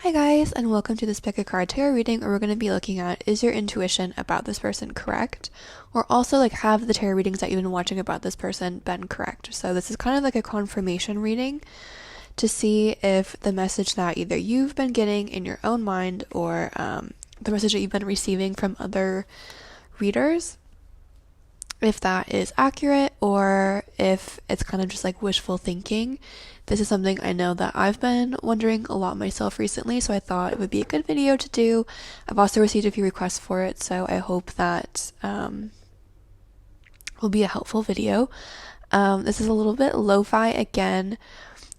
Hi guys, and welcome to this pick a card tarot reading where we're going to be looking at, is your intuition about this person correct? Or also have the tarot readings that you've been watching about this person been correct? So this is kind of like a confirmation reading to see if the message that either you've been getting in your own mind or the message that you've been receiving from other readers, if that is accurate or if it's kind of just like wishful thinking. This is something I know that I've been wondering a lot myself recently, so I thought it would be a good video to do. I've also received a few requests for it, so I hope that will be a helpful video. This is a little bit lo-fi again.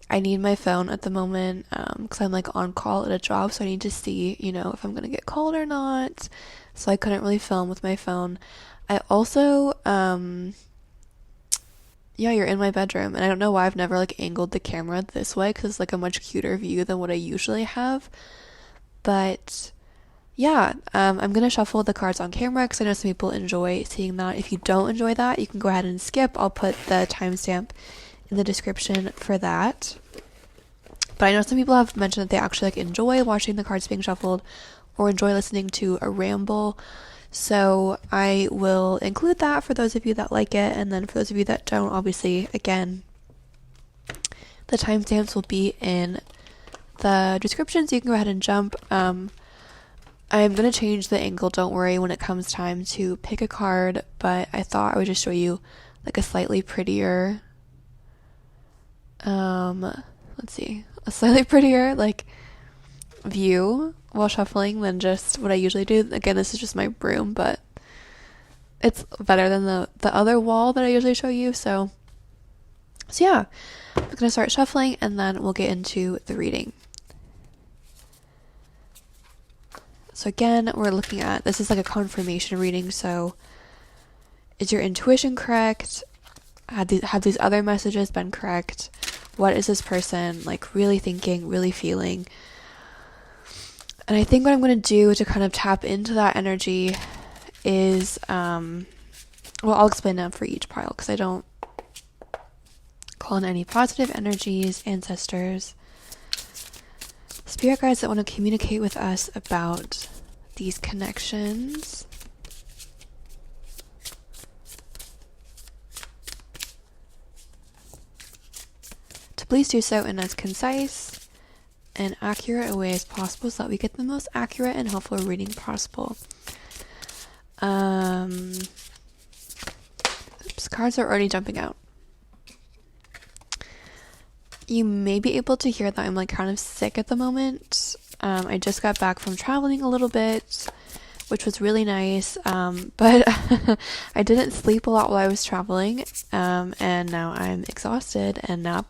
I need my phone at the moment because I'm like on call at a job, so I need to see, if I'm gonna get called or not. So I couldn't really film with my phone. I also, you're in my bedroom, and I don't know why I've never angled the camera this way because it's a much cuter view than what I usually have. But yeah, I'm gonna shuffle the cards on camera because I know some people enjoy seeing that. If you don't enjoy that, you can go ahead and skip. I'll put the timestamp in the description for that. But I know some people have mentioned that they actually enjoy watching the cards being shuffled or enjoy listening to a ramble. So I will include that for those of you that like it, and then for those of you that don't, obviously, again, the timestamps will be in the description, so you can go ahead and jump. I'm going to change the angle, don't worry, when it comes time to pick a card, but I thought I would just show you a slightly prettier, a slightly prettier, view while shuffling than just what I usually do. Again, this is just my broom, but it's better than the other wall that I usually show you. So yeah, I'm gonna start shuffling and then we'll get into the reading. So again, we're looking at, this is a confirmation reading. So is your intuition correct? Have these other messages been correct? What is this person really thinking, really feeling? And I think what I'm going to do to kind of tap into that energy is, I'll explain that for each pile because I don't call in any positive energies, ancestors, spirit guides that want to communicate with us about these connections. To please do so in as concise and accurate a way as possible so that we get the most accurate and helpful reading possible. Oops, cards are already jumping out. You may be able to hear that I'm kind of sick at the moment. I just got back from traveling a little bit, which was really nice, but I didn't sleep a lot while I was traveling, and now I'm exhausted, and now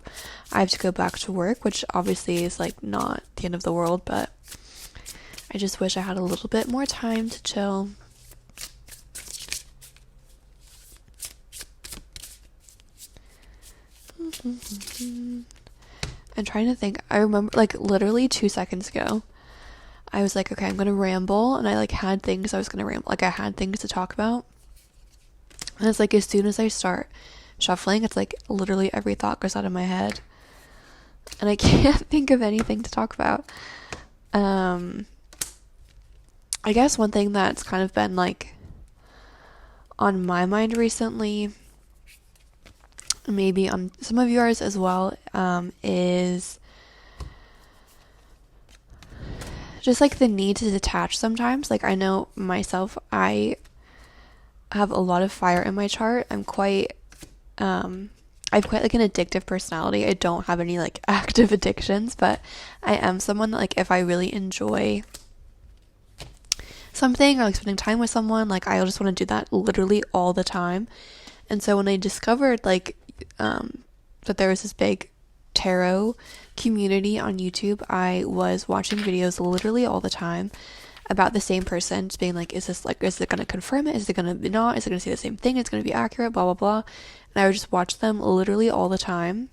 I have to go back to work, which obviously is not the end of the world, but I just wish I had a little bit more time to chill. I'm trying to think. I remember literally 2 seconds ago I was okay, I'm gonna ramble, and I had things I was gonna ramble, I had things to talk about, and it's as soon as I start shuffling, it's literally every thought goes out of my head and I can't think of anything to talk about. I guess one thing that's kind of been on my mind recently, maybe on some of yours as well, is just the need to detach sometimes. I know myself, I have a lot of fire in my chart. I'm quite I have quite an addictive personality. I don't have any active addictions, but I am someone that if I really enjoy something or spending time with someone, I just want to do that literally all the time. And so when I discovered that there was this big tarot community on YouTube, I was watching videos literally all the time about the same person, just being is this is it going to confirm it? Is it going to be not? Is it going to say the same thing? It's going to be accurate, blah, blah, blah. And I would just watch them literally all the time.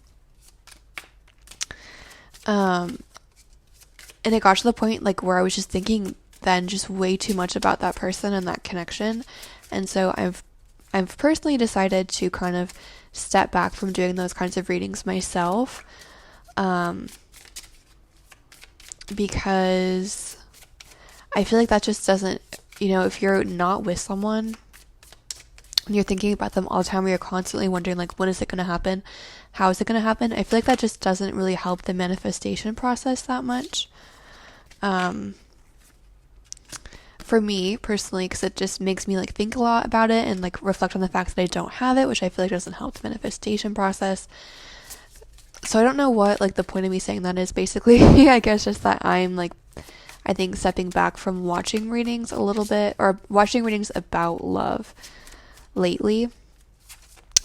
And it got to the point where I was just thinking then just way too much about that person and that connection. And so I've personally decided to kind of step back from doing those kinds of readings myself. because I feel like that just doesn't, if you're not with someone and you're thinking about them all the time, or you're constantly wondering, like, when is it going to happen? How is it going to happen? I feel like that just doesn't really help the manifestation process that much. For me personally, because it just makes me like think a lot about it and like reflect on the fact that I don't have it, which I feel like doesn't help the manifestation process. So I don't know what like the point of me saying that is. Basically, I guess just that I'm like, I think stepping back from watching readings a little bit, or watching readings about love lately.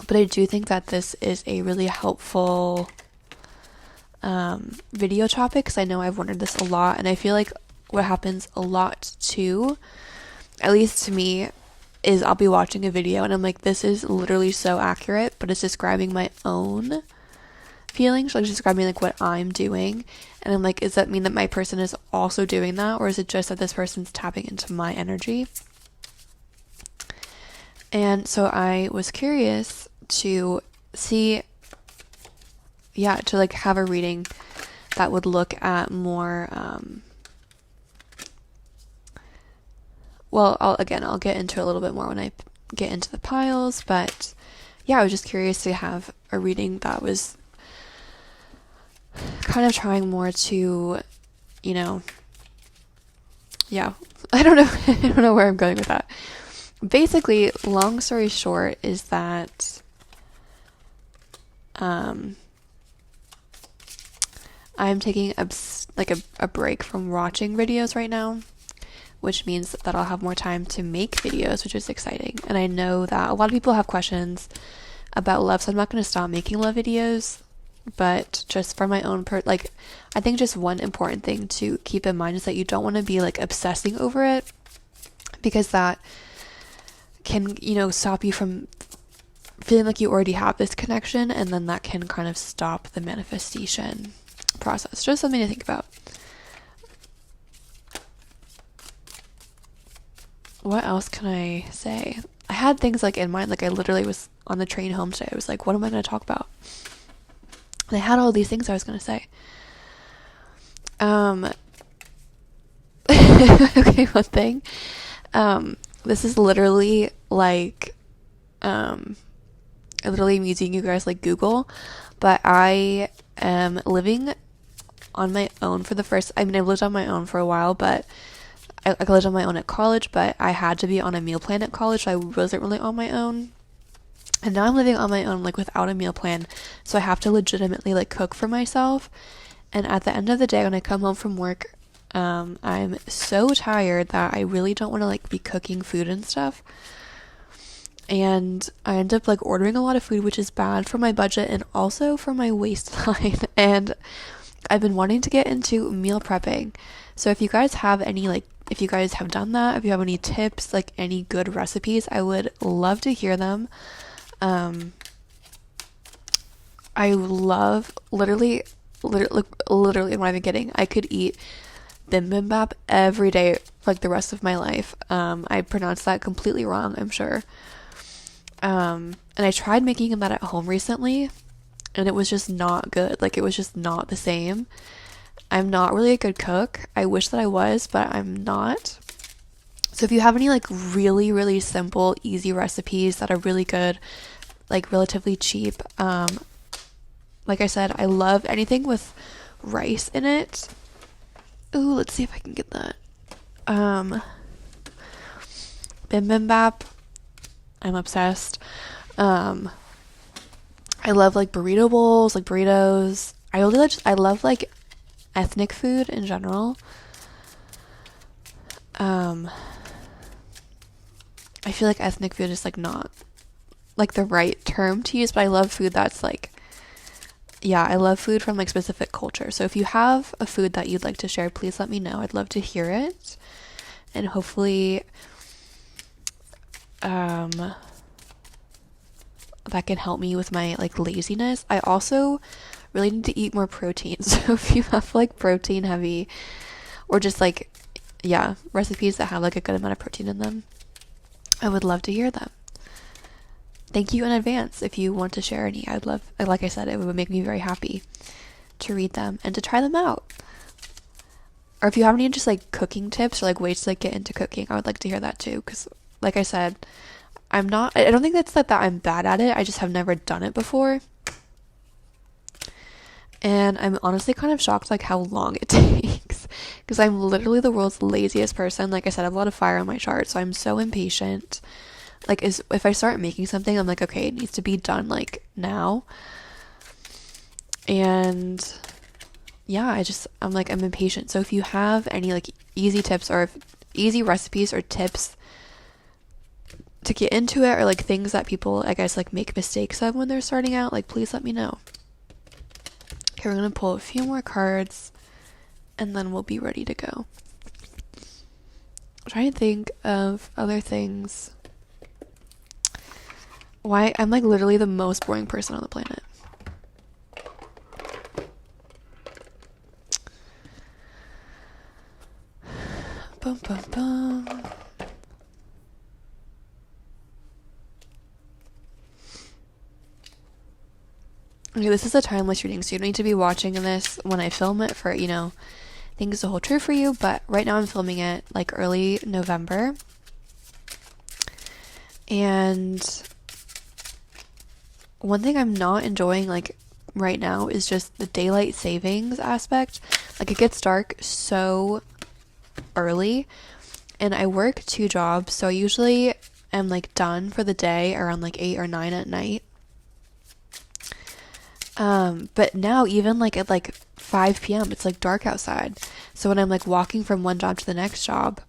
But I do think that this is a really helpful video topic, because I know I've wondered this a lot, and I feel like what happens a lot too, at least to me, is I'll be watching a video and I'm like, this is literally so accurate, but it's describing my own feelings, like describing like what I'm doing, and I'm like, does that mean that my person is also doing that, or is it just that this person's tapping into my energy? And so I was curious to see, to like have a reading that would look at more I'll get into it a little bit more when I get into the piles, but I was just curious to have a reading that was kind of trying more to, I don't know, I don't know where I'm going with that. Basically, long story short is that, I'm taking a break from watching videos right now, which means that I'll have more time to make videos, which is exciting. And I know that a lot of people have questions about love, so I'm not going to stop making love videos, but just for my own I think just one important thing to keep in mind is that you don't want to be like obsessing over it, because that can, stop you from feeling like you already have this connection, and then that can kind of stop the manifestation process. Just something to think about. What else can I say? I had things like in mind, like I literally was on the train home today. I was like, what am I going to talk about? And I had all these things I was going to say. Okay, one thing. This is literally like, I literally am using you guys like Google, but I am living on my own for the first, I've lived on my own for a while, but I lived on my own at college, but I had to be on a meal plan at college, so I wasn't really on my own. And now I'm living on my own, like without a meal plan, so I have to legitimately like cook for myself. And at the end of the day, when I come home from work, I'm so tired that I really don't want to like be cooking food and stuff. And I end up like ordering a lot of food, which is bad for my budget and also for my waistline. And I've been wanting to get into meal prepping. So if you guys have any if you guys have done that, if you have any tips, like any good recipes, I would love to hear them. I love literally, I'm not even kidding. I could eat bibimbap every day for like the rest of my life. I pronounced that completely wrong, I'm sure. And I tried making that at home recently, and it was just not good. Like, it was just not the same. I'm not really a good cook. I wish that I was, but I'm not. So if you have any like really, really simple, easy recipes that are really good, like relatively cheap, like I said, I love anything with rice in it. Ooh, let's see if I can get that. Bibimbap. I'm obsessed. I love like burrito bowls, like burritos. I love like ethnic food in general. I feel like ethnic food is like not like the right term to use, but I love food that's like, I love food from like specific culture. So if you have a food that you'd like to share, please let me know. I'd love to hear it. And hopefully that can help me with my like laziness. I also really need to eat more protein. So if you have like protein heavy or just like recipes that have like a good amount of protein in them, I would love to hear them. Thank you in advance if you want to share any. I'd love, like I said, it would make me very happy to read them and to try them out. or if you have any just like cooking tips or like ways to like get into cooking, I would like to hear that too. Because, like I said, I don't think that's like that I'm bad at it. I just have never done it before. And I'm honestly kind of shocked like how long it takes. Because I'm literally the world's laziest person. Like I said, I have a lot of fire on my chart, so I'm so impatient. Like, if I start making something, I'm like, okay, it needs to be done like now. And yeah, I'm like, I'm impatient. So if you have any like easy tips or easy recipes or tips to get into it, or like things that people, I guess, like make mistakes of when they're starting out, like please let me know. Okay, we're gonna pull a few more cards and then we'll be ready to go. I'm trying to think of other things. Why I'm like literally the most boring person on the planet. Bum bum bum. Okay, this is a timeless reading, so you don't need to be watching this when I film it for, things to hold true for you, but right now I'm filming it like early November. And one thing I'm not enjoying like right now is just the daylight savings aspect. Like it gets dark so early, and I work 2 jobs, so I usually am like done for the day around like 8 or 9 at night. But now even like at like 5 p.m. it's like dark outside. So when I'm like walking from one job to the next job,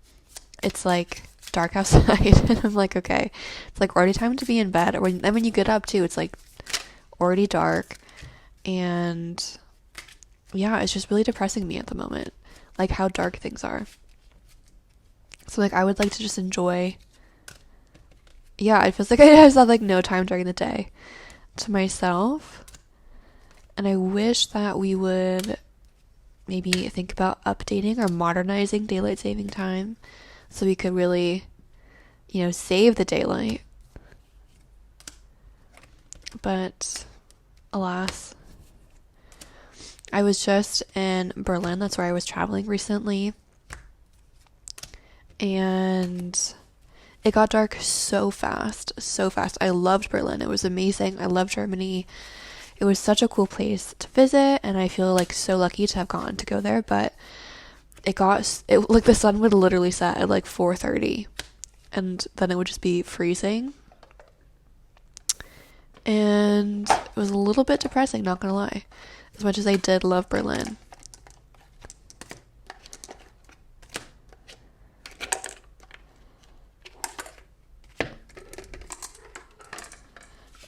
it's like dark outside and I'm like, okay, it's like already time to be in bed. Or then when you get up too, it's like already dark. And yeah, it's just really depressing me at the moment, like how dark things are. So like I would like to just enjoy. Yeah, it feels like I just have like no time during the day to myself. And I wish that we would maybe think about updating or modernizing daylight saving time so we could really, save the daylight. But alas, I was just in Berlin. That's where I was traveling recently. And it got dark so fast, so fast. I loved Berlin. It was amazing. I love Germany. It was such a cool place to visit, and I feel like so lucky to have gotten to go there, but it like the sun would literally set at like 4:30 and then it would just be freezing. And it was a little bit depressing, not gonna lie, as much as I did love Berlin.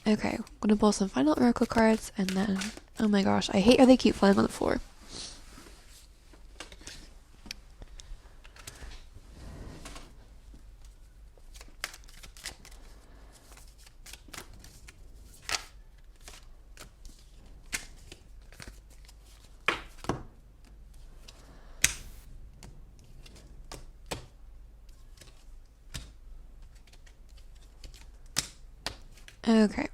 Okay, I'm gonna pull some final oracle cards, and then, oh my gosh, I hate how they keep flying on the floor. Okay,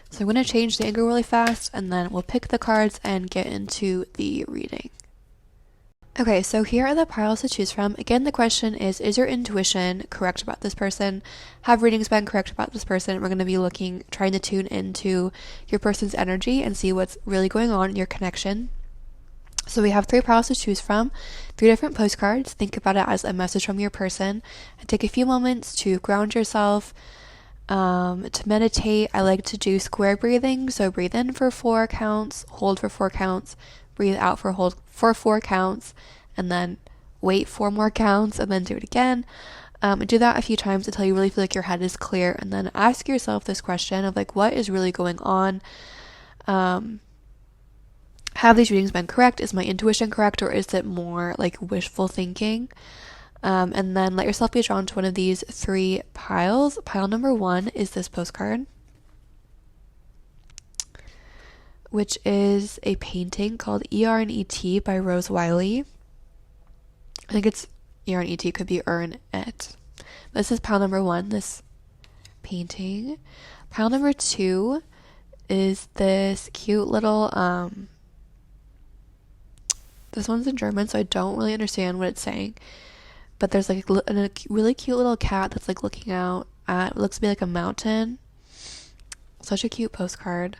so I'm going to change the angle really fast, and then we'll pick the cards and get into the reading. Okay, so here are the piles to choose from. Again, the question is your intuition correct about this person? Have readings been correct about this person? We're going to be trying to tune into your person's energy and see what's really going on in your connection. So we have 3 piles to choose from, 3 different postcards. Think about it as a message from your person, and take a few moments to ground yourself. To meditate, I like to do square breathing. So breathe in for 4 counts, hold for 4 counts, breathe out for 4 counts, and then wait 4 more counts, and then do it again. And do that a few times until you really feel like your head is clear, and then ask yourself this question of like, what is really going on? Have these readings been correct? Is my intuition correct, or is it more like wishful thinking? And then let yourself be drawn to one of these 3 piles. Pile number 1 is this postcard, which is a painting called E-R-N-E-T by Rose Wiley. I think it's E-R-N-E-T, could be E-R-N-E-T. This is pile number 1, this painting. Pile number 2 is this cute little This one's in German, so I don't really understand what it's saying. But there's like a really cute little cat that's like looking out at what looks to be like a mountain. Such a cute postcard.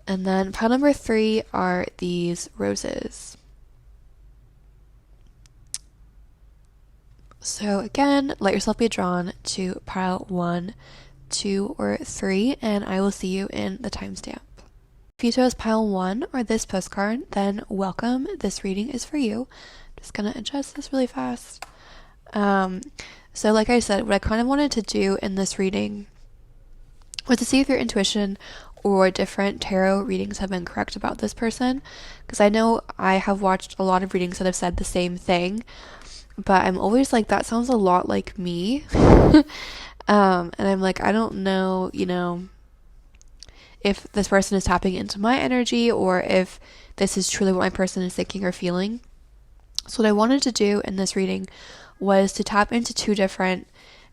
And then pile number 3 are these roses. So again, let yourself be drawn to pile 1, 2, or 3, and I will see you in the timestamp. If you chose pile 1 or this postcard, then welcome. This reading is for you. I'm just gonna adjust this really fast. So like I said, what I kind of wanted to do in this reading was to see if your intuition or different tarot readings have been correct about this person, because I know I have watched a lot of readings that have said the same thing, but I'm always like, that sounds a lot like me. And I'm like, I don't know, if this person is tapping into my energy or if this is truly what my person is thinking or feeling. So what I wanted to do in this reading was to tap into 2 different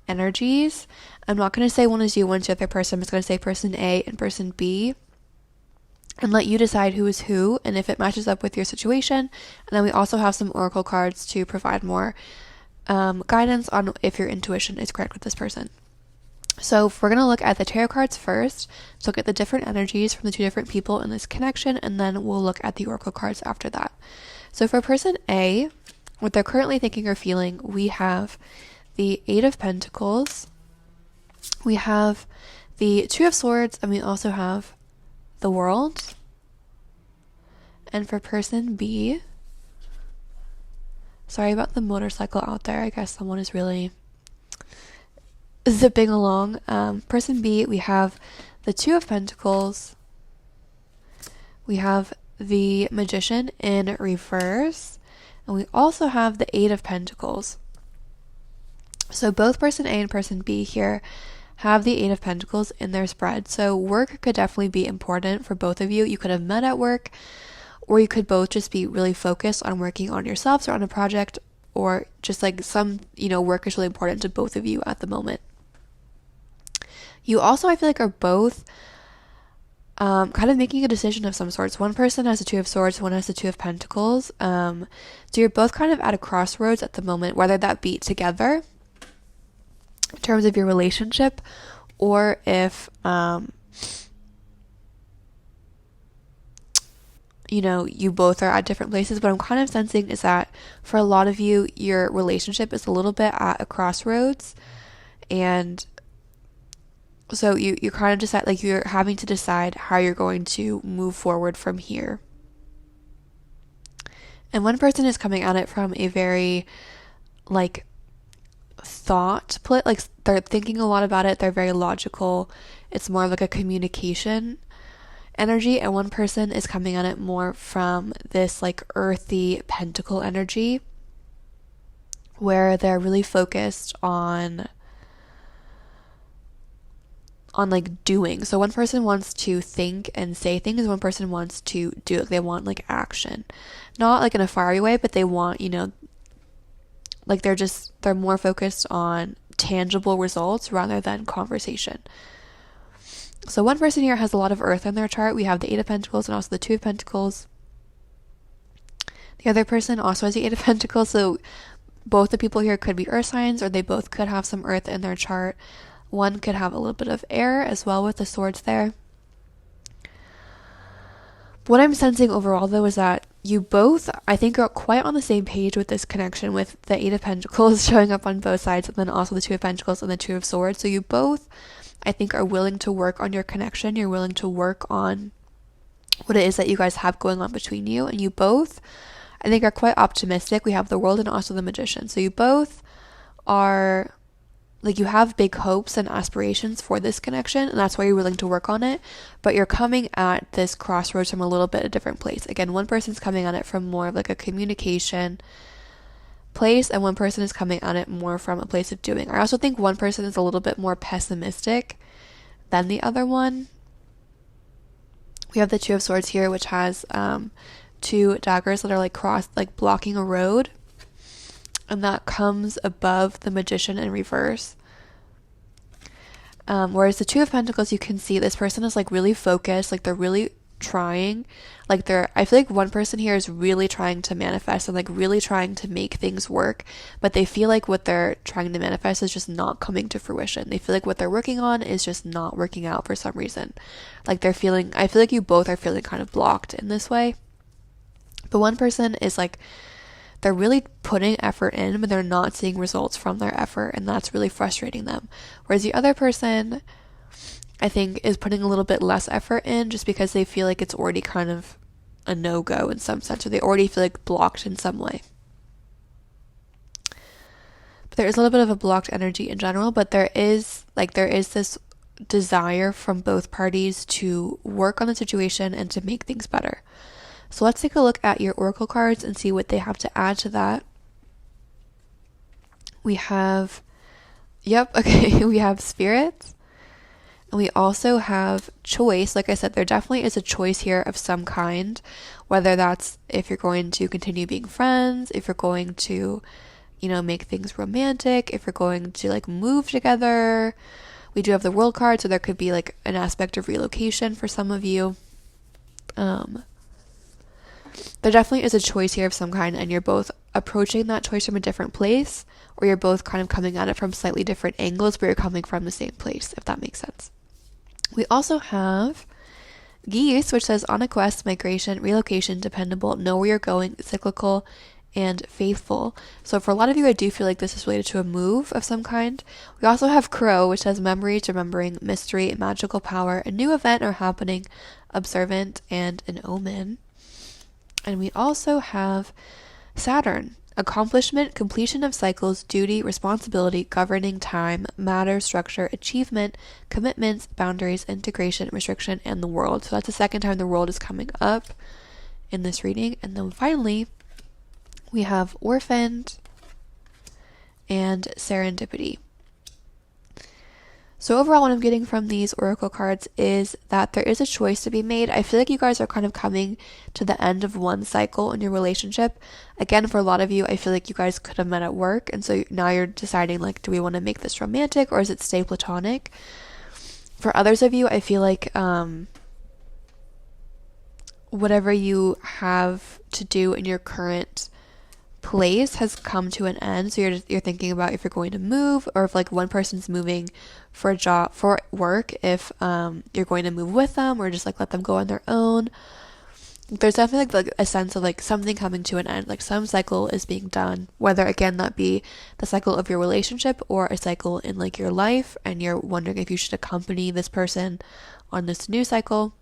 energies. I'm not going to say one is you, one's the other person. I'm just going to say person A and person B and let you decide who is who and if it matches up with your situation. And then we also have some oracle cards to provide more guidance on if your intuition is correct with this person. So we're going to look at the tarot cards first, to look at the different energies from the 2 different people in this connection, and then we'll look at the oracle cards after that. So for person A, what they're currently thinking or feeling, we have the 8 of Pentacles, we have the 2 of Swords, and we also have the World. And for person B, sorry about the motorcycle out there, I guess someone is really zipping along. Person B, we have the 2 of Pentacles, we have the Magician in reverse, and we also have the 8 of Pentacles. So both person A and person B here have the 8 of Pentacles in their spread. So work could definitely be important for both of you. You could have met at work, or you could both just be really focused on working on yourselves or on a project, or just like some, work is really important to both of you at the moment. You also, I feel like, are both kind of making a decision of some sorts. One person has the 2 of Swords, one has the 2 of Pentacles. So you're both kind of at a crossroads at the moment, whether that be together in terms of your relationship, or if, you both are at different places. What I'm kind of sensing is that for a lot of you, your relationship is a little bit at a crossroads, and so you kind of decide, like, you're having to decide how you're going to move forward from here. And one person is coming at it from a very, like, like, they're thinking a lot about it. They're very logical. It's more of like a communication energy. And one person is coming at it more from this, like, earthy pentacle energy, where they're really focused on like doing. So one person wants to think and say things, one person wants to do it. They want like action, not like in a fiery way, but they want, like they're more focused on tangible results rather than conversation. So one person here has a lot of earth in their chart. We have the 8 of Pentacles and also the 2 of Pentacles. The other person also has the 8 of Pentacles, so both the people here could be earth signs, or they both could have some earth in their chart. One could have a little bit of air as well with the swords there. What I'm sensing overall, though, is that you both, I think, are quite on the same page with this connection, with the 8 of Pentacles showing up on both sides, and then also the 2 of Pentacles and the 2 of Swords. So you both, I think, are willing to work on your connection. You're willing to work on what it is that you guys have going on between you. And you both, I think, are quite optimistic. We have the World and also the Magician. So you both are, like, you have big hopes and aspirations for this connection, and that's why you're willing to work on it, but you're coming at this crossroads from a little bit a different place. Again, one person's coming at it from more of like a communication place, and one person is coming at it more from a place of doing. I also think one person is a little bit more pessimistic than the other one. We have the 2 of Swords here, which has 2 daggers that are like crossed, like blocking a road. And that comes above the Magician in reverse. Whereas the 2 of Pentacles, you can see this person is like really focused, like they're really trying. Like I feel like one person here is really trying to manifest and like really trying to make things work, but they feel like what they're trying to manifest is just not coming to fruition. They feel like what they're working on is just not working out for some reason. Like I feel like you both are feeling kind of blocked in this way. But one person is like, they're really putting effort in, but they're not seeing results from their effort, and that's really frustrating them. Whereas the other person, I think, is putting a little bit less effort in just because they feel like it's already kind of a no-go in some sense, or they already feel like blocked in some way. But there is a little bit of a blocked energy in general, but there is this desire from both parties to work on the situation and to make things better. So let's take a look at your oracle cards and see what they have to add to that. We have, we have spirits. And we also have choice. Like I said, there definitely is a choice here of some kind, whether that's if you're going to continue being friends, if you're going to, make things romantic, if you're going to like move together. We do have the world card, so there could be like an aspect of relocation for some of you. There definitely is a choice here of some kind, and you're both approaching that choice from a different place, or you're both kind of coming at it from slightly different angles, but you're coming from the same place, if that makes sense. We also have geese, which says on a quest, migration, relocation, dependable, know where you're going, cyclical, and faithful. So for a lot of you, I do feel like this is related to a move of some kind. We also have crow, which says memories, remembering, mystery, magical power, a new event or happening, observant, and an omen. And we also have Saturn, accomplishment, completion of cycles, duty, responsibility, governing time, matter, structure, achievement, commitments, boundaries, integration, restriction, and the world. So that's the second time the world is coming up in this reading. And then finally, we have orphaned and serendipity. So overall, what I'm getting from these oracle cards is that there is a choice to be made. I feel like you guys are kind of coming to the end of one cycle in your relationship. Again, for a lot of you, I feel like you guys could have met at work, and so now you're deciding, like, do we want to make this romantic or is it stay platonic? For others of you, I feel like whatever you have to do in your current place has come to an end, so you're thinking about if you're going to move, or if like one person's moving for a job, for work, if you're going to move with them or just like let them go on their own. There's definitely like a sense of like something coming to an end, like some cycle is being done, whether again that be the cycle of your relationship or a cycle in like your life, and you're wondering if you should accompany this person on this new cycle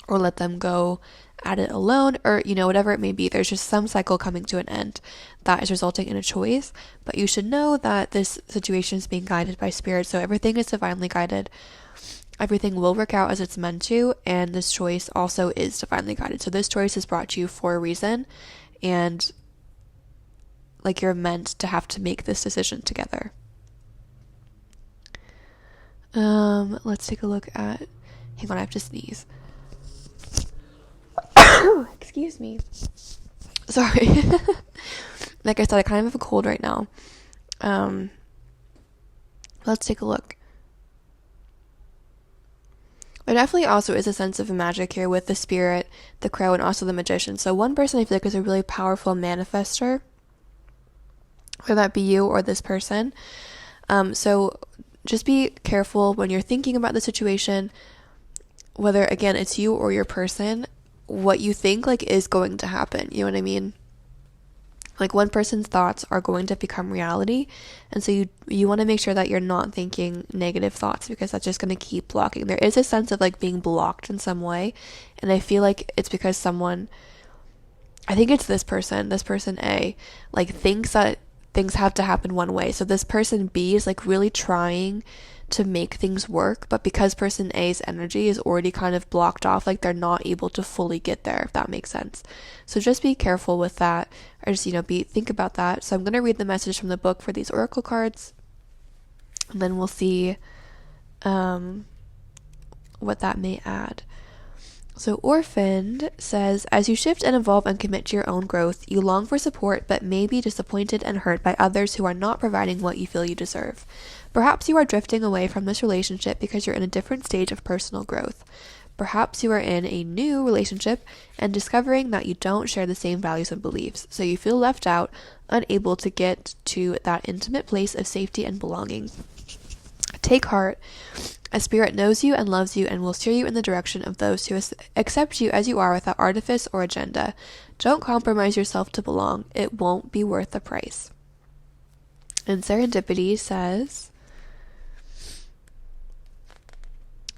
or let them go at it alone, or whatever it may be. There's just some cycle coming to an end that is resulting in a choice, but you should know that this situation is being guided by spirit, so everything is divinely guided. Everything will work out as it's meant to, and this choice also is divinely guided. So this choice is brought to you for a reason, and like you're meant to have to make this decision together. Let's take a look at, hang on, I have to sneeze. Excuse me. Sorry. Like I said, I kind of have a cold right now. Let's take a look. There definitely also is a sense of magic here with the spirit, the crow, and also the magician. So one person I feel like is a really powerful manifester, whether that be you or this person. So just be careful when you're thinking about the situation, whether again it's you or your person, what you think like is going to happen. You know what I mean? Like one person's thoughts are going to become reality, and so you want to make sure that you're not thinking negative thoughts, because that's just going to keep blocking. There is a sense of like being blocked in some way, and I feel like it's because someone, I think it's this person A, like thinks that things have to happen one way. So this person B is like really trying to make things work, but because person A's energy is already kind of blocked off, like they're not able to fully get there, if that makes sense. So just be careful with that, or just think about that. So I'm going to read the message from the book for these oracle cards, and then we'll see what that may add. So Orphaned says, as you shift and evolve and commit to your own growth, you long for support but may be disappointed and hurt by others who are not providing what you feel you deserve. Perhaps you are drifting away from this relationship because you're in a different stage of personal growth. Perhaps you are in a new relationship and discovering that you don't share the same values and beliefs, so you feel left out, unable to get to that intimate place of safety and belonging. Take heart. A spirit knows you and loves you and will steer you in the direction of those who accept you as you are without artifice or agenda. Don't compromise yourself to belong. It won't be worth the price. And Serendipity says,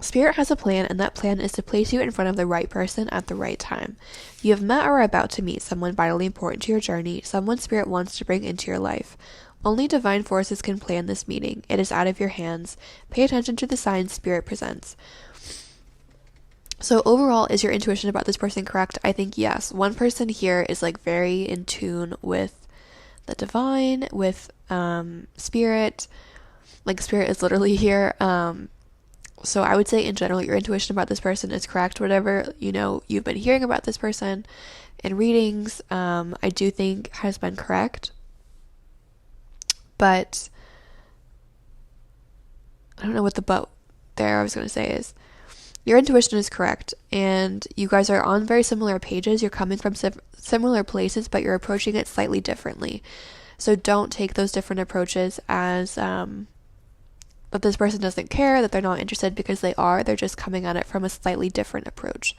Spirit has a plan, and that plan is to place you in front of the right person at the right time. You have met or are about to meet someone vitally important to your journey, someone Spirit wants to bring into your life. Only divine forces can plan this meeting. It is out of your hands. Pay attention to the signs Spirit presents. So overall, is your intuition about this person correct? I think yes. One person here is like very in tune with the divine, with Spirit. Like Spirit is literally here. So I would say in general, your intuition about this person is correct. Whatever, you've been hearing about this person in readings, I do think has been correct. But I don't know what the but there I was going to say is. Your intuition is correct, and you guys are on very similar pages. You're coming from similar places, but you're approaching it slightly differently. So don't take those different approaches as that this person doesn't care, that they're not interested, because they are. They're just coming at it from a slightly different approach.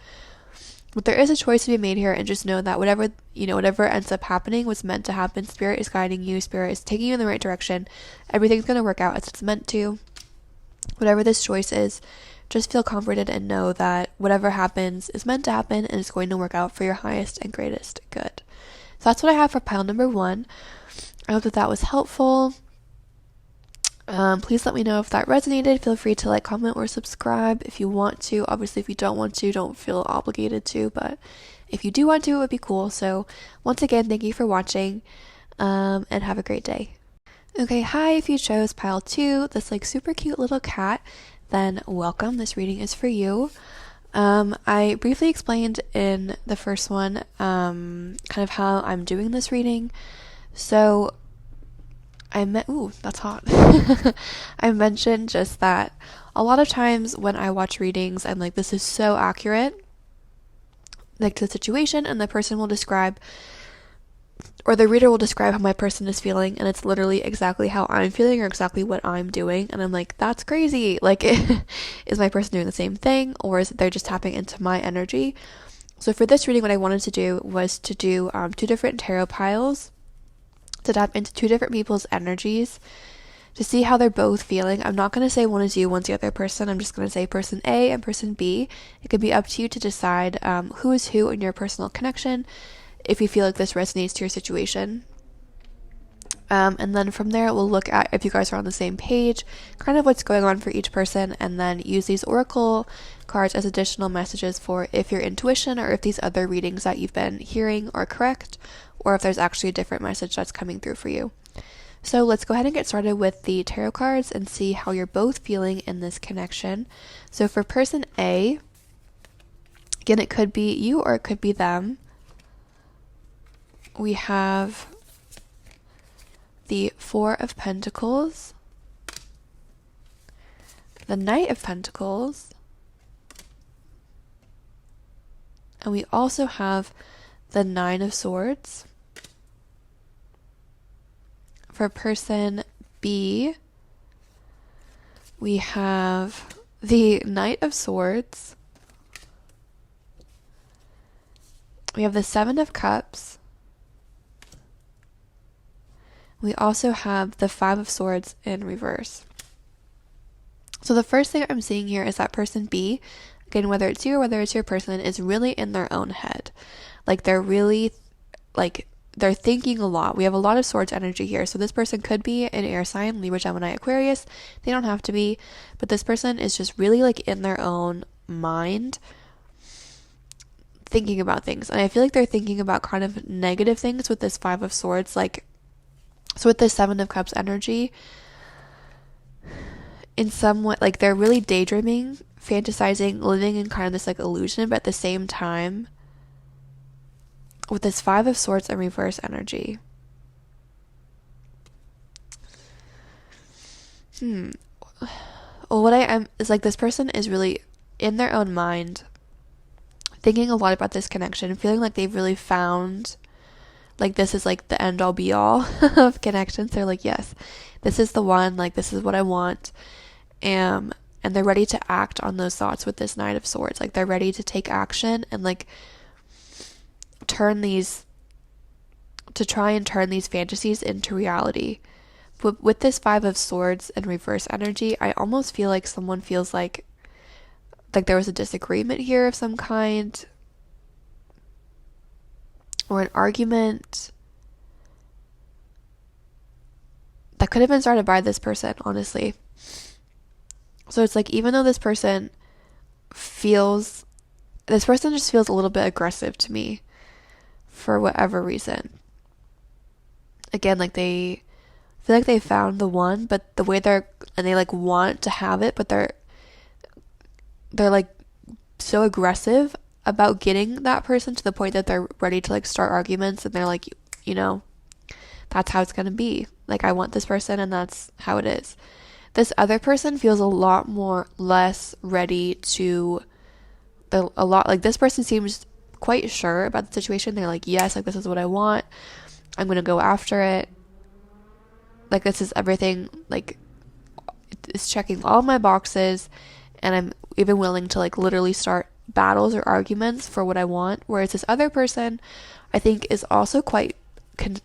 But there is a choice to be made here, and just know that whatever ends up happening was meant to happen. Spirit is guiding you. Spirit is taking you in the right direction. Everything's going to work out as it's meant to. Whatever this choice is, just feel comforted and know that whatever happens is meant to happen and it's going to work out for your highest and greatest good. So that's what I have for pile number 1. I hope that was helpful. Please let me know if that resonated. Feel free to like, comment, or subscribe if you want to. Obviously, if you don't want to, don't feel obligated to, but if you do want to, it would be cool. So once again, thank you for watching, and have a great day. Okay, hi, if you chose pile 2, this like super cute little cat, then welcome. This reading is for you. I briefly explained in the first one kind of how I'm doing this reading. So that's hot. I mentioned just that a lot of times when I watch readings, I'm like, this is so accurate, like to the situation, and the person will describe, or the reader will describe how my person is feeling, and it's literally exactly how I'm feeling or exactly what I'm doing, and I'm like, that's crazy. Like, is my person doing the same thing, or is they're just tapping into my energy? So for this reading, what I wanted to do was to do 2 different tarot piles, to tap into 2 different people's energies to see how they're both feeling. I'm not going to say one is you, one's the other person. I'm just going to say person A and person B. It could be up to you to decide who is who in your personal connection, if you feel like this resonates to your situation. And then from there, we'll look at if you guys are on the same page, kind of what's going on for each person, and then use these oracle cards as additional messages for if your intuition or if these other readings that you've been hearing are correct, or if there's actually a different message that's coming through for you. So let's go ahead and get started with the tarot cards and see how you're both feeling in this connection. So for person A, again, it could be you or it could be them. We have the 4 of Pentacles, the Knight of Pentacles, and we also have the 9 of Swords. For person B, we have the Knight of Swords, we have the 7 of Cups, we also have the 5 of Swords in reverse. So the first thing I'm seeing here is that person B, again, whether it's you or whether it's your person, is really in their own head. Like they're really, they're thinking a lot. We have a lot of Swords energy here. So this person could be an air sign, Libra, Gemini, Aquarius. They don't have to be, but this person is just really like in their own mind, thinking about things. And I feel like they're thinking about kind of negative things with this 5 of Swords, so with this 7 of Cups energy, in somewhat, like they're really daydreaming, fantasizing, living in kind of this like illusion, but at the same time, with this 5 of Swords and reverse energy. Well, what I am is like this person is really in their own mind, thinking a lot about this connection, feeling like they've really found, like, this is like the end all be all of connections. They're like, yes, this is the one, like, this is what I want. And they're ready to act on those thoughts with this Knight of Swords. Like, they're ready to take action and, like, try and turn these fantasies into reality. But with this Five of Swords and reverse energy, I almost feel like someone feels like there was a disagreement here of some kind, or an argument that could have been started by this person, honestly. So it's like, even though this person just feels a little bit aggressive to me for whatever reason. Again, like, they feel like they found the one, but the way they like want to have it, but they're like so aggressive about getting that person to the point that they're ready to like start arguments, and they're like, that's how it's going to be. Like, I want this person and that's how it is. This other person feels a lot less ready to, this person seems quite sure about the situation. They're like, yes, like, this is what I want. I'm going to go after it. Like, this is everything, like, it's checking all my boxes, and I'm even willing to, like, literally start battles or arguments for what I want. Whereas this other person, I think, is also quite,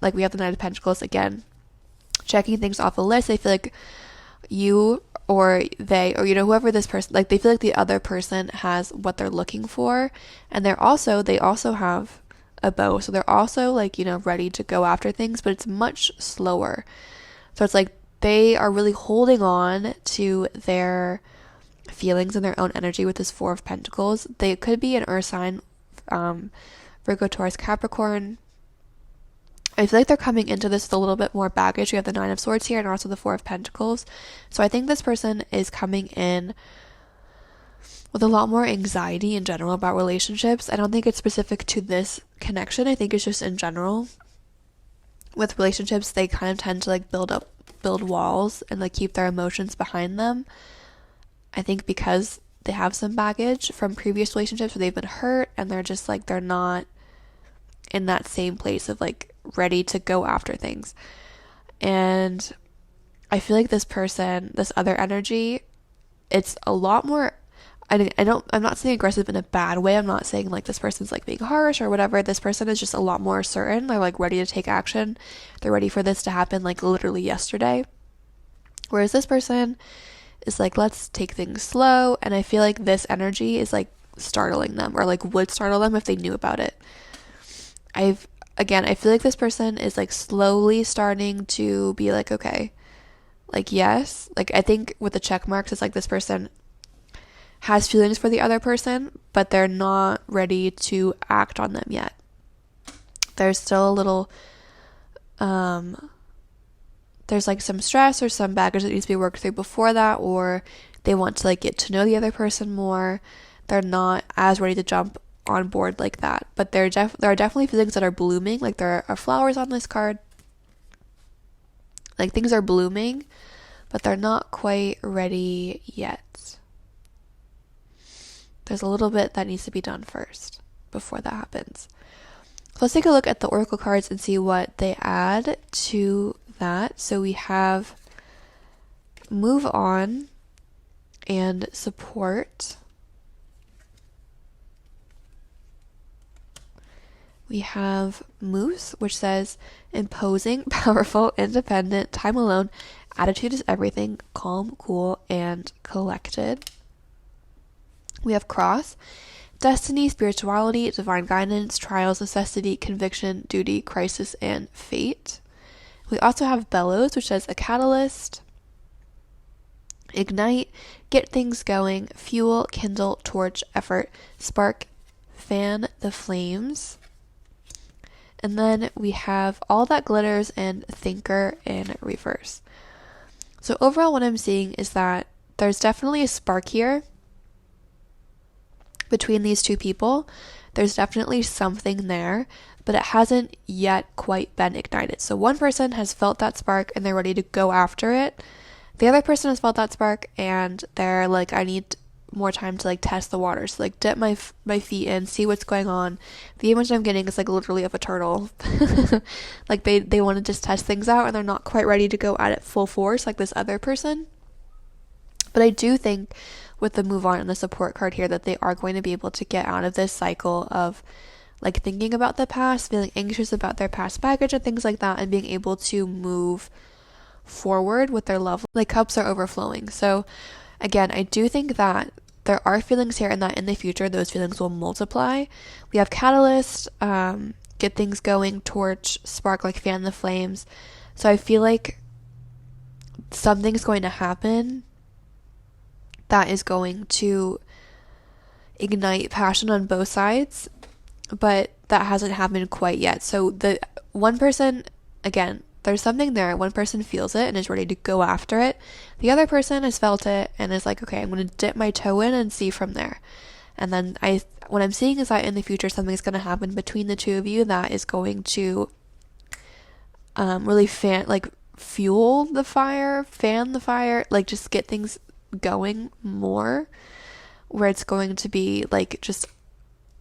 like, we have the Knight of Pentacles again, checking things off a list. They feel like you or they, or, whoever this person, like, they feel like the other person has what they're looking for, and they also have a bow, so they're also, like, ready to go after things, but it's much slower. So it's like they are really holding on to their feelings and their own energy with this Four of Pentacles. They could be an earth sign, Virgo, Taurus, Capricorn. I feel like they're coming into this with a little bit more baggage. We have the Nine of Swords here and also the Four of Pentacles. So I think this person is coming in with a lot more anxiety in general about relationships. I don't think it's specific to this connection. I think it's just in general. With relationships, they kind of tend to like build walls and like keep their emotions behind them. I think because they have some baggage from previous relationships where they've been hurt, and they're just like, they're not in that same place of like ready to go after things. And I feel like this person, this other energy, it's a lot more, I'm not saying aggressive in a bad way. I'm not saying like this person's like being harsh or whatever. This person is just a lot more certain. They're like ready to take action. They're ready for this to happen like literally yesterday. Whereas this person is like, let's take things slow. And I feel like this energy is like startling them, or like would startle them if they knew about it. I feel like this person is like slowly starting to be like, okay, like, yes, like, I think with the check marks, it's like this person has feelings for the other person, but they're not ready to act on them yet. There's still a little, there's like some stress or some baggage that needs to be worked through before that, or they want to like get to know the other person more. They're not as ready to jump on board like that, but there are definitely feelings that are blooming. Like, there are flowers on this card. Like, things are blooming, but they're not quite ready yet. There's a little bit that needs to be done first before that happens. So let's take a look at the oracle cards and see what they add to that. So we have move on and support. We have Moose, which says imposing, powerful, independent, time alone, attitude is everything, calm, cool, and collected. We have Cross, destiny, spirituality, divine guidance, trials, necessity, conviction, duty, crisis, and fate. We also have Bellows, which says a catalyst, ignite, get things going, fuel, kindle, torch, effort, spark, fan the flames. And then we have all that glitters and thinker in reverse. So overall, what I'm seeing is that there's definitely a spark here between these two people. There's definitely something there, but it hasn't yet quite been ignited. So one person has felt that spark and they're ready to go after it. The other person has felt that spark and they're like, I need more time to like test the water. So like dip my feet in, see what's going on. The image I'm getting is like literally of a turtle. Like they want to just test things out and they're not quite ready to go at it full force like this other person. But I do think with the move on and the support card here that they are going to be able to get out of this cycle of like thinking about the past, feeling anxious about their past baggage and things like that, and being able to move forward with their love. Like cups are overflowing. So again, I do think that there are feelings here and that in the future those feelings will multiply. We have catalyst, get things going, torch, spark, like fan the flames. So I feel like something's going to happen that is going to ignite passion on both sides, but that hasn't happened quite yet. So the one person, again, there's something there. One person feels it and is ready to go after it. The other person has felt it and is like, okay, I'm going to dip my toe in and see from there. And then what I'm seeing is that in the future, something's going to happen between the two of you that is going to really fuel the fire, fan the fire, like just get things going more, where it's going to be like just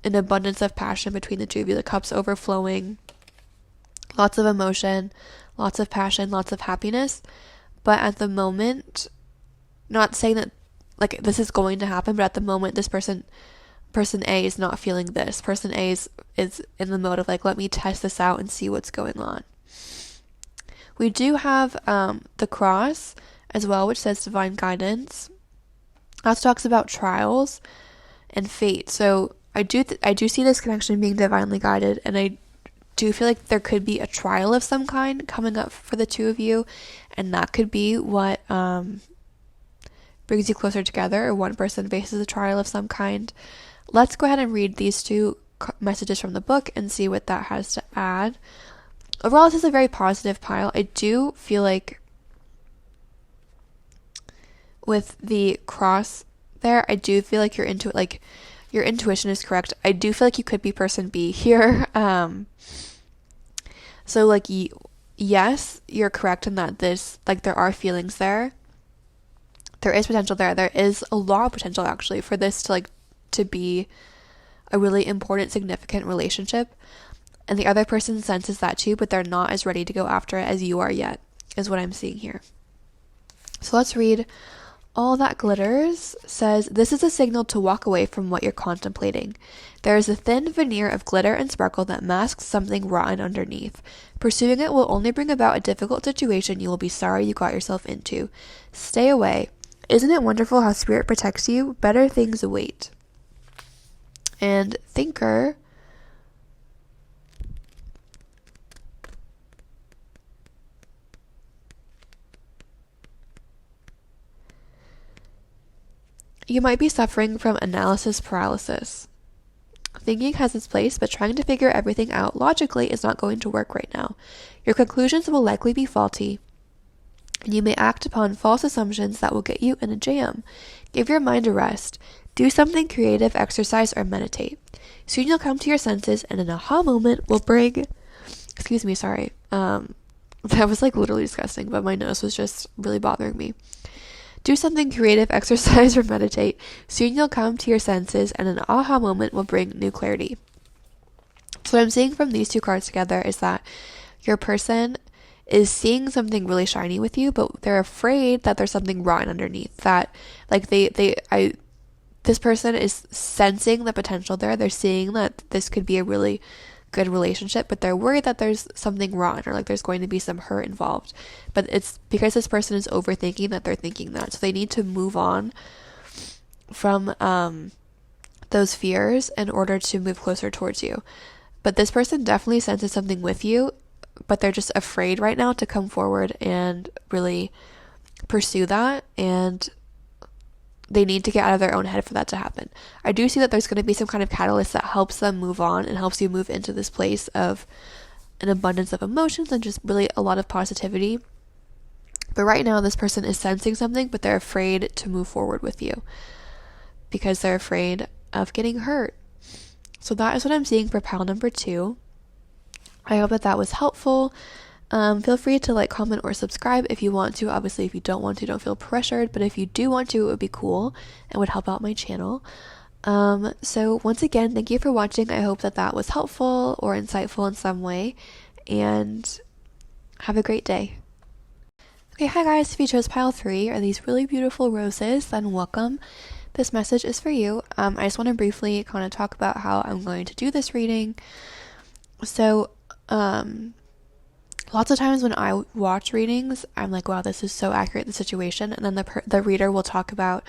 an abundance of passion between the two of you, the cups overflowing, lots of emotion, lots of passion, lots of happiness. But at the moment, not saying that like this is going to happen, but at the moment this person A is not feeling this. Person A is in the mode of like, let me test this out and see what's going on. We do have the cross as well, which says divine guidance. Also talks about trials and fate. So I do see this connection being divinely guided, and I do feel like there could be a trial of some kind coming up for the two of you, and that could be what brings you closer together, or one person faces a trial of some kind. Let's go ahead and read these two messages from the book and see what that has to add. Overall, this is a very positive pile. I do feel like with the cross there, I do feel like your intuition is correct. I do feel like you could be person B here. So like yes, you're correct in that this, like, there are feelings there. There is potential there. There is a lot of potential actually for this to be a really important, significant relationship. And the other person senses that too, but they're not as ready to go after it as you are yet, is what I'm seeing here. So let's read. All that glitters says, this is a signal to walk away from what you're contemplating. There is a thin veneer of glitter and sparkle that masks something rotten underneath. Pursuing it will only bring about a difficult situation you will be sorry you got yourself into. Stay away. Isn't it wonderful how spirit protects you? Better things await. And thinker, you might be suffering from analysis paralysis. Thinking has its place, but trying to figure everything out logically is not going to work right now. Your conclusions will likely be faulty, and you may act upon false assumptions that will get you in a jam. Give your mind a rest. Do something creative, exercise, or meditate. Soon you'll come to your senses, and an aha moment will bring... Excuse me, sorry. That was like literally disgusting, but my nose was just really bothering me. Do something creative, exercise, or meditate. Soon you'll come to your senses, and an aha moment will bring new clarity. So what I'm seeing from these two cards together is that your person is seeing something really shiny with you, but they're afraid that there's something rotten underneath. That, like, this person is sensing the potential there. They're seeing that this could be a really good relationship, but they're worried that there's something wrong, or like there's going to be some hurt involved. But it's because this person is overthinking that they're thinking that. So they need to move on from those fears in order to move closer towards you. But this person definitely senses something with you, but they're just afraid right now to come forward and really pursue that, and they need to get out of their own head for that to happen. I do see that there's going to be some kind of catalyst that helps them move on and helps you move into this place of an abundance of emotions and just really a lot of positivity. But right now, this person is sensing something, but they're afraid to move forward with you because they're afraid of getting hurt. So that is what I'm seeing for pile number 2. I hope that was helpful. Feel free to like, comment, or subscribe if you want to. Obviously, if you don't want to, don't feel pressured, but if you do want to, it would be cool and would help out my channel. So once again, thank you for watching. I hope that that was helpful or insightful in some way, and have a great day. Okay, hi guys, if you chose pile 3, are these really beautiful roses, then welcome. This message is for you. I just want to briefly kind of talk about how I'm going to do this reading. So, lots of times when I watch readings, I'm like, wow, this is so accurate, the situation, and then the reader will talk about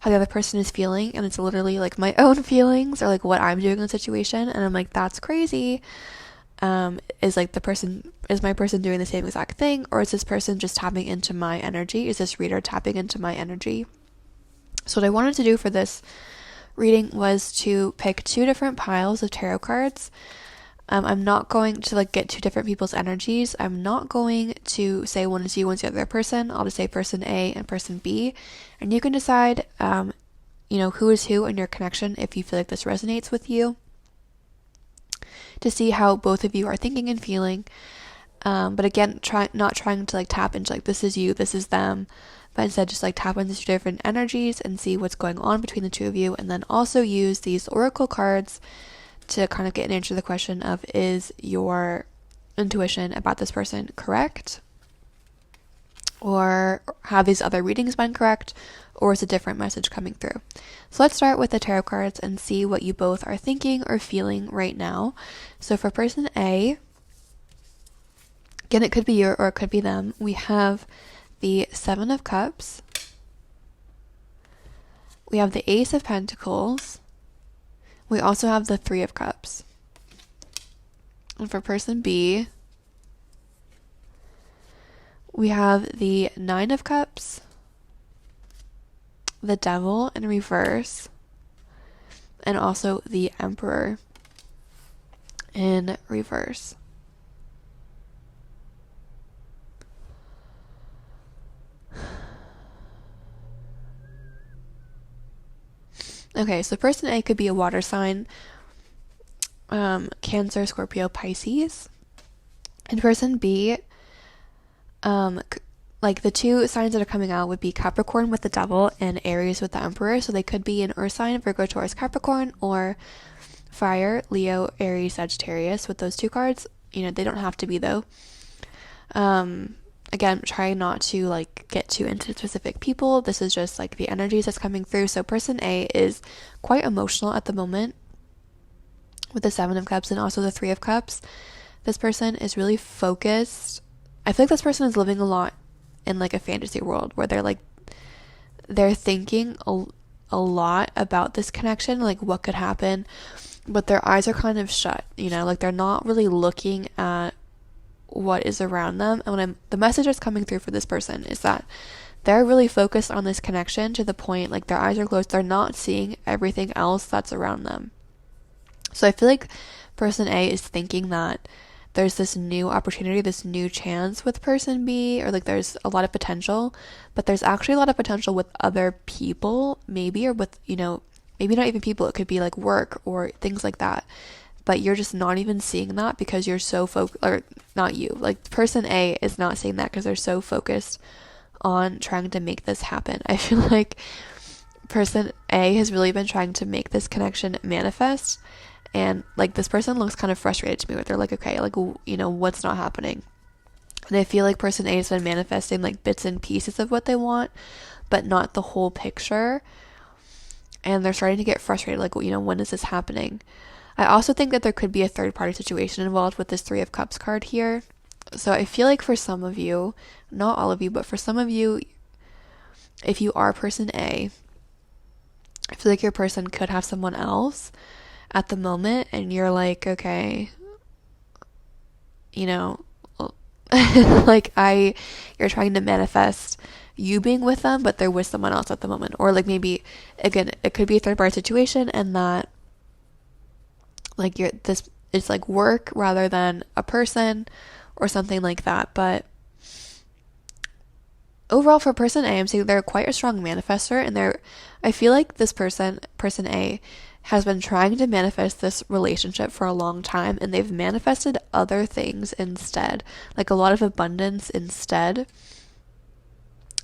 how the other person is feeling, and it's literally like my own feelings or like what I'm doing in the situation, and I'm like, that's crazy. Is my person doing the same exact thing, or is this person just tapping into my energy? Is this reader tapping into my energy? So what I wanted to do for this reading was to pick 2 different piles of tarot cards. I'm not going to like get 2 different people's energies. I'm not going to say one is you, one's the other person. I'll just say person A and person B, and you can decide, who is who in your connection if you feel like this resonates with you, to see how both of you are thinking and feeling. But again, not trying to like tap into like this is you, this is them, but instead just like tap into 2 different energies and see what's going on between the 2 of you, and then also use these oracle cards to kind of get an answer to the question of, is your intuition about this person correct? Or have these other readings been correct? Or is a different message coming through? So let's start with the tarot cards and see what you both are thinking or feeling right now. So for person A, again, it could be you or it could be them. We have the 7 of Cups. We have the Ace of Pentacles. We also have the 3 of Cups. And for person B, we have the 9 of Cups, the Devil in reverse, and also the Emperor in reverse. Okay, so person A could be a water sign, Cancer, Scorpio, Pisces. And person B, like the 2 signs that are coming out would be Capricorn with the Devil and Aries with the Emperor. So they could be an earth sign, Virgo, Taurus, Capricorn, or fire, Leo, Aries, Sagittarius with those 2 cards. They don't have to be though. Again, try not to like get too into specific people. This is just like the energies that's coming through. So person A is quite emotional at the moment with the 7 of Cups and also the 3 of Cups. This person is really focused. I feel like this person is living a lot in like a fantasy world where they're thinking a lot about this connection, like what could happen, but their eyes are kind of shut, like they're not really looking at what is around them. And the message that's coming through for this person is that they're really focused on this connection to the point like their eyes are closed, they're not seeing everything else that's around them. So I feel like person A is thinking that there's this new opportunity, this new chance with person B, or like there's a lot of potential, but there's actually a lot of potential with other people, maybe, or with, maybe not even people, it could be like work or things like that. But you're just not even seeing that because you're so or not you, like person A is not seeing that because they're so focused on trying to make this happen. I feel like person A has really been trying to make this connection manifest, and like this person looks kind of frustrated to me where they're like, okay, like, what's not happening? And I feel like person A has been manifesting like bits and pieces of what they want, but not the whole picture, and they're starting to get frustrated, like, when is this happening? I also think that there could be a third-party situation involved with this 3 of Cups card here. So I feel like for some of you, not all of you, but for some of you, if you are person A, I feel like your person could have someone else at the moment, and you're like, okay, you're trying to manifest you being with them, but they're with someone else at the moment. Or like maybe, again, it could be a third-party situation, and that like it's like work rather than a person or something like that. But overall for person A, I'm saying they're quite a strong manifestor, and I feel like this person A has been trying to manifest this relationship for a long time, and they've manifested other things instead, like a lot of abundance instead.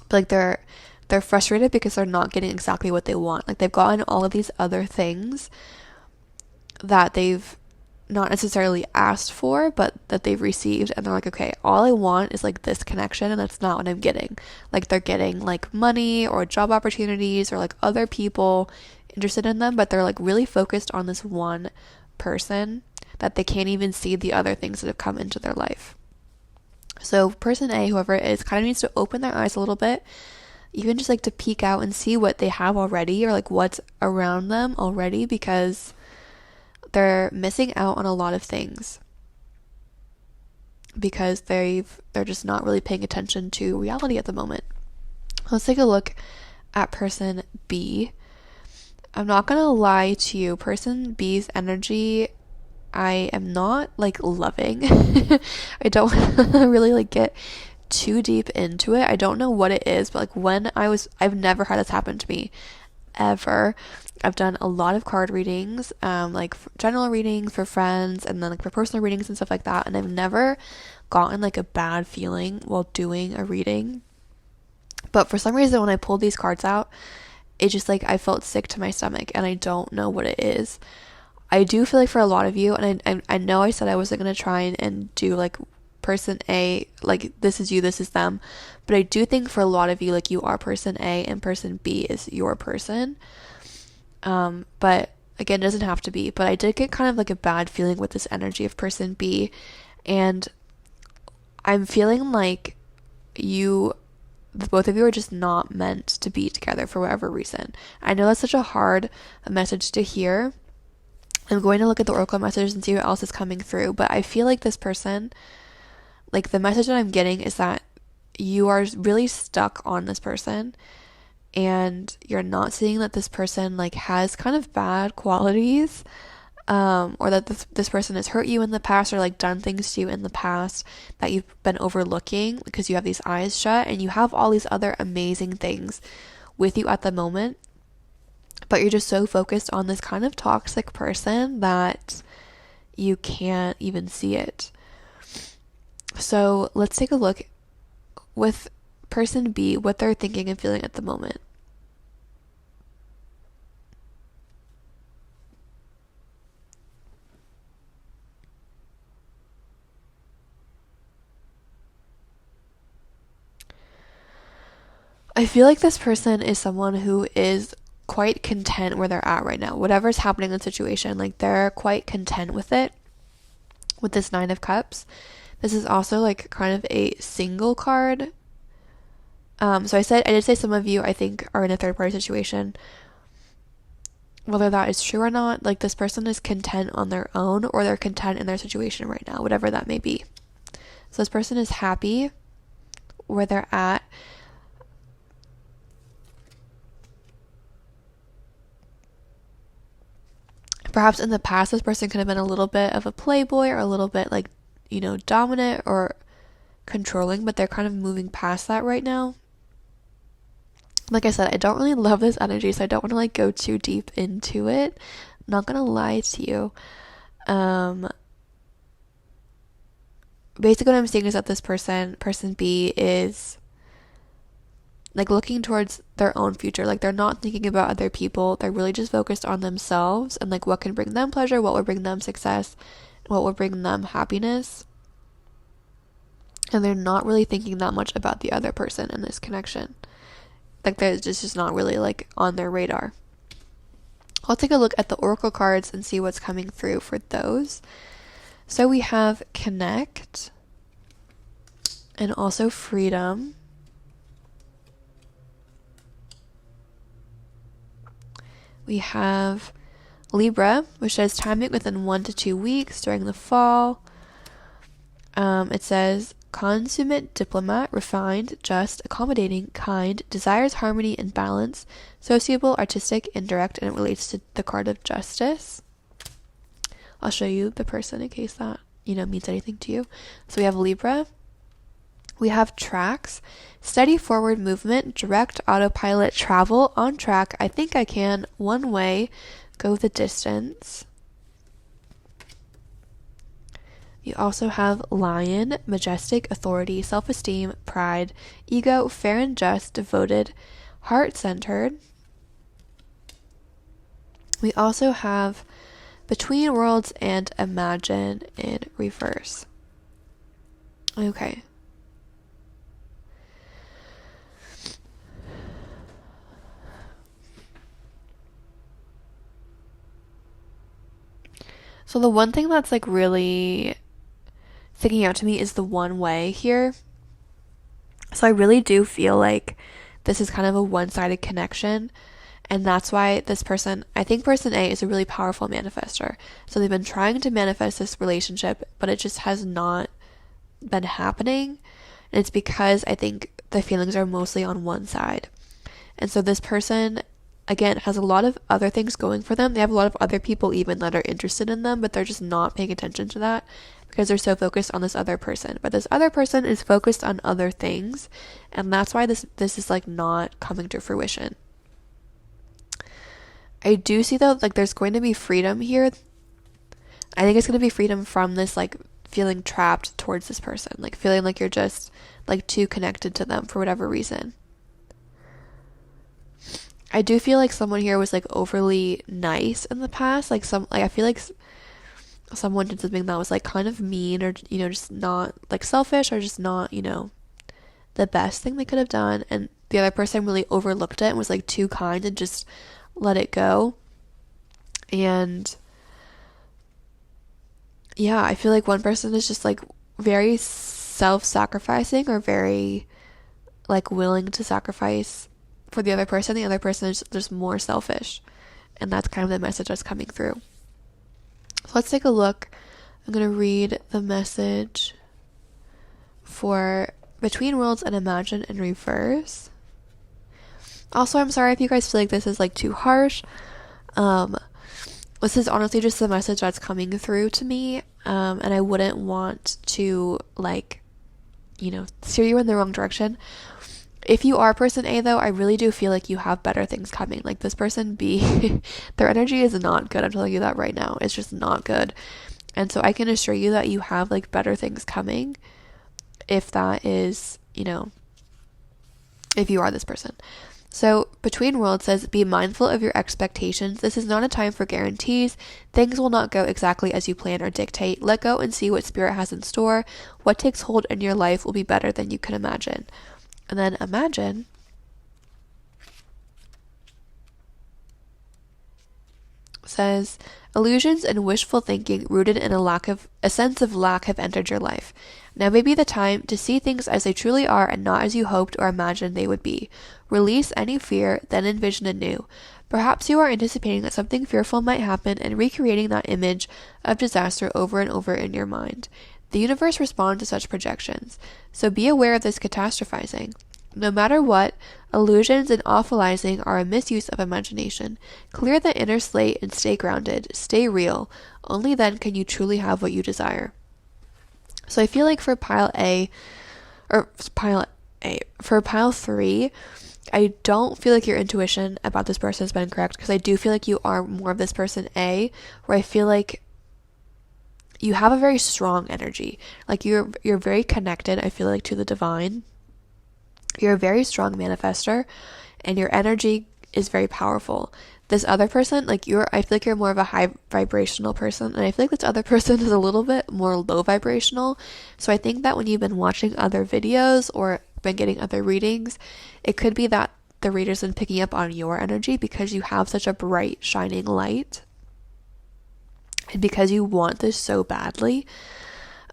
But like they're frustrated because they're not getting exactly what they want. Like they've gotten all of these other things that they've not necessarily asked for, but that they've received, and they're like, okay, all I want is like this connection, and that's not what I'm getting. Like they're getting like money or job opportunities or like other people interested in them, but they're like really focused on this one person that they can't even see the other things that have come into their life. So person A, whoever it is, kind of needs to open their eyes a little bit, even just like to peek out and see what they have already, or like what's around them already, because they're missing out on a lot of things because they're just not really paying attention to reality at the moment. Let's take a look at person B. I'm not gonna lie to you, person B's energy I am not like loving. I don't really like get too deep into it. I don't know what it is, but like I've never had this happen to me ever. I've done a lot of card readings, like general readings for friends, and then like for personal readings and stuff like that, and I've never gotten like a bad feeling while doing a reading. But for some reason when I pulled these cards out, it just like I felt sick to my stomach, and I don't know what it is. I do feel like for a lot of you, and I know I said I wasn't going to try and do like person A, like this is you, this is them, but I do think for a lot of you, like you are person A and person B is your person. But again, it doesn't have to be, but I did get kind of like a bad feeling with this energy of person B, and I'm feeling like both of you are just not meant to be together for whatever reason. I know that's such a hard message to hear. I'm going to look at the oracle messages and see what else is coming through, but I feel like this person, like the message that I'm getting is that you are really stuck on this person, and you're not seeing that this person like has kind of bad qualities, or that this person has hurt you in the past, or like done things to you in the past that you've been overlooking because you have these eyes shut, and you have all these other amazing things with you at the moment, but you're just so focused on this kind of toxic person that you can't even see it. So let's take a look with person B, what they're thinking and feeling at the moment. I feel like this person is someone who is quite content where they're at right now. Whatever's happening in the situation, like they're quite content with it. With this Nine of Cups, this is also like kind of a single card. So I did say some of you I think are in a third party situation. Whether that is true or not, like this person is content on their own, or they're content in their situation right now, whatever that may be. So this person is happy where they're at. Perhaps in the past, this person could have been a little bit of a playboy, or a little bit like, dominant or controlling, but they're kind of moving past that right now. Like I said, I don't really love this energy, so I don't want to like go too deep into it. I'm not gonna lie to you. Basically what I'm seeing is that this person B, is like looking towards their own future. Like they're not thinking about other people. They're really just focused on themselves and like what can bring them pleasure, what will bring them success, what will bring them happiness. And they're not really thinking that much about the other person in this connection. Like they're just not really like on their radar. I'll take a look at the oracle cards and see what's coming through for those. So we have connect and also freedom. We have Libra, which says timing within 1 to 2 weeks during the fall. It says consummate diplomat, refined, just, accommodating, kind, desires harmony and balance, sociable, artistic, indirect, and it relates to the card of justice. I'll show you the person in case that, means anything to you. So we have Libra. We have tracks, steady forward movement, direct autopilot, travel, on track, I think I can, one way, go the distance. You also have lion, majestic, authority, self-esteem, pride, ego, fair and just, devoted, heart-centered. We also have between worlds and imagine in reverse. Okay. So the one thing that's like really sticking out to me is the one way here. So I really do feel like this is kind of a one-sided connection. And that's why this person, I think person A is a really powerful manifester. So they've been trying to manifest this relationship, but it just has not been happening. And it's because I think the feelings are mostly on one side. And so this person, again, has a lot of other things going for them. They have a lot of other people even that are interested in them, but they're just not paying attention to that because they're so focused on this other person. But this other person is focused on other things, and that's why this is like not coming to fruition. I do see though, like there's going to be freedom here. I think it's going to be freedom from this like feeling trapped towards this person, like feeling like you're just like too connected to them for whatever reason. I do feel like someone here was like overly nice in the past, like I feel like someone did something that was like kind of mean or just not like selfish or just not the best thing they could have done, and the other person really overlooked it and was like too kind and just let it go. And yeah, I feel like one person is just like very self-sacrificing or very like willing to sacrifice for the other person. The other person is just more selfish, and that's kind of the message that's coming through. So let's take a look. I'm going to read the message for Between Worlds and Imagine in reverse. Also, I'm sorry if you guys feel like this is like too harsh. This is honestly just the message that's coming through to me, and I wouldn't want to like steer you in the wrong direction. If you are person A though, I really do feel like you have better things coming. Like this person B, their energy is not good. I'm telling you that right now. It's just not good. And so I can assure you that you have like better things coming if that is, if you are this person. So Between Worlds says, be mindful of your expectations. This is not a time for guarantees. Things will not go exactly as you plan or dictate. Let go and see what spirit has in store. What takes hold in your life will be better than you can imagine. And then Imagine says, illusions and wishful thinking rooted in a sense of lack have entered your life. Now may be the time to see things as they truly are and not as you hoped or imagined they would be. Release any fear, then envision anew. Perhaps you are anticipating that something fearful might happen and recreating that image of disaster over and over in your mind. The universe responds to such projections, so be aware of this catastrophizing. No matter what, illusions and awfulizing are a misuse of imagination. Clear the inner slate and stay grounded. Stay real. Only then can you truly have what you desire. So I feel like for pile 3, I don't feel like your intuition about this person has been correct, because I do feel like you are more of this person A, where I feel like you have a very strong energy. Like you're very connected, I feel like, to the divine. You're a very strong manifester, and your energy is very powerful. This other person, I feel like you're more of a high vibrational person, and I feel like this other person is a little bit more low vibrational. So I think that when you've been watching other videos or been getting other readings, it could be that the reader's been picking up on your energy because you have such a bright, shining light, and because you want this so badly.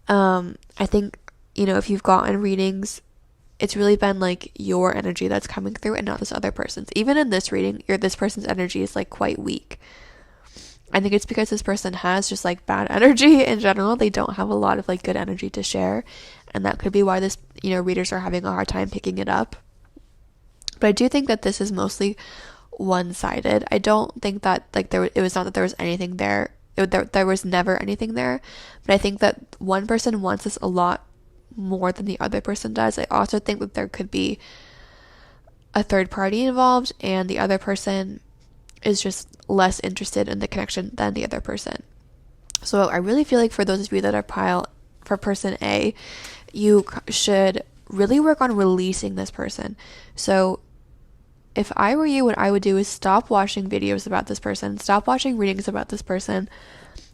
I think, if you've gotten readings, it's really been like your energy that's coming through and not this other person's. Even in this reading, this person's energy is like quite weak. I think it's because this person has just like bad energy in general. They don't have a lot of like good energy to share, and that could be why this readers are having a hard time picking it up. But I do think that this is mostly one-sided. I don't think that it was not that there was anything there. There was never anything there, but I think that one person wants this a lot more than the other person does. I also think that there could be a third party involved, and the other person is just less interested in the connection than the other person. So I really feel like for those of you that are for person A, you should really work on releasing this person. So if I were you, what I would do is stop watching videos about this person, stop watching readings about this person,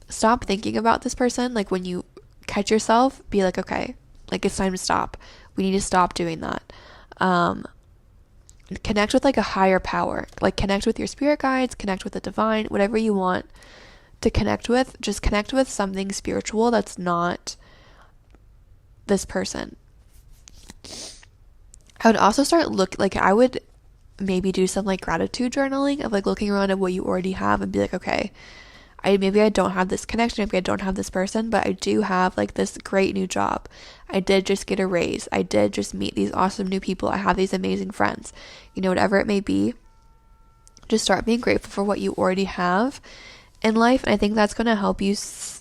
stop thinking about this person. Like when you catch yourself, be like, okay, like it's time to stop. We need to stop doing that. Connect with like a higher power, like connect with your spirit guides, connect with the divine, whatever you want to connect with. Just connect with something spiritual that's not this person. I would also I would maybe do some like gratitude journaling of like looking around at what you already have and be like, okay, maybe I don't have this connection, maybe I don't have this person, but I do have like this great new job. I did just get a raise. I did just meet these awesome new people. I have these amazing friends. Whatever it may be, just start being grateful for what you already have in life, and I think that's going to help you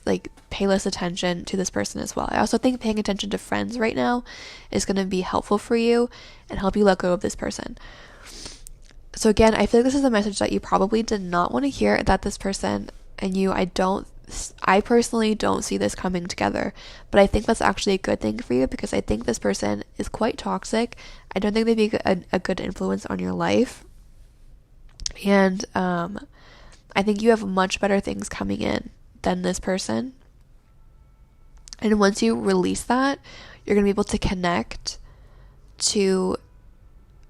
like pay less attention to this person as well. I also think paying attention to friends right now is going to be helpful for you and help you let go of this person. So again, I feel like this is a message that you probably did not want to hear, that this person and you, I personally don't see this coming together, but I think that's actually a good thing for you, because I think this person is quite toxic. I don't think they'd be a good influence on your life, and I think you have much better things coming in than this person. And once you release that, you're going to be able to connect to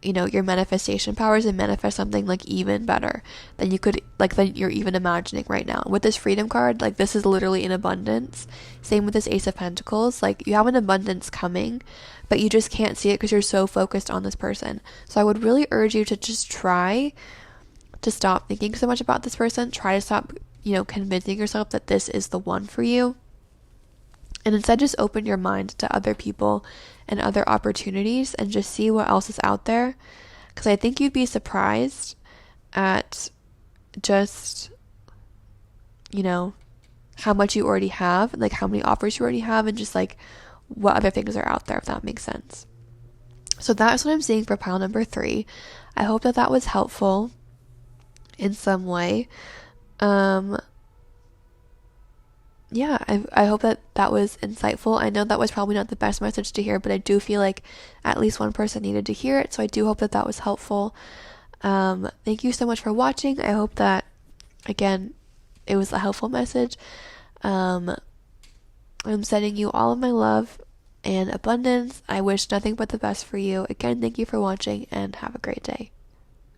your manifestation powers and manifest something like even better than you're even imagining right now. With this freedom card, like this is literally in abundance. Same with this Ace of Pentacles. Like you have an abundance coming, but you just can't see it because you're so focused on this person. So I would really urge you to just try to stop thinking so much about this person. Try to stop, convincing yourself that this is the one for you. And instead just open your mind to other people and other opportunities and just see what else is out there. Because I think you'd be surprised at just, how much you already have, like how many offers you already have, and just like what other things are out there, if that makes sense. So that's what I'm seeing for pile number 3. I hope that was helpful in some way. Yeah, I hope that was insightful. I know that was probably not the best message to hear, but I do feel like at least one person needed to hear it, so I do hope that was helpful. Thank you so much for watching. I hope that, again, it was a helpful message. I'm sending you all of my love and abundance. I wish nothing but the best for you. Again, thank you for watching, and have a great day.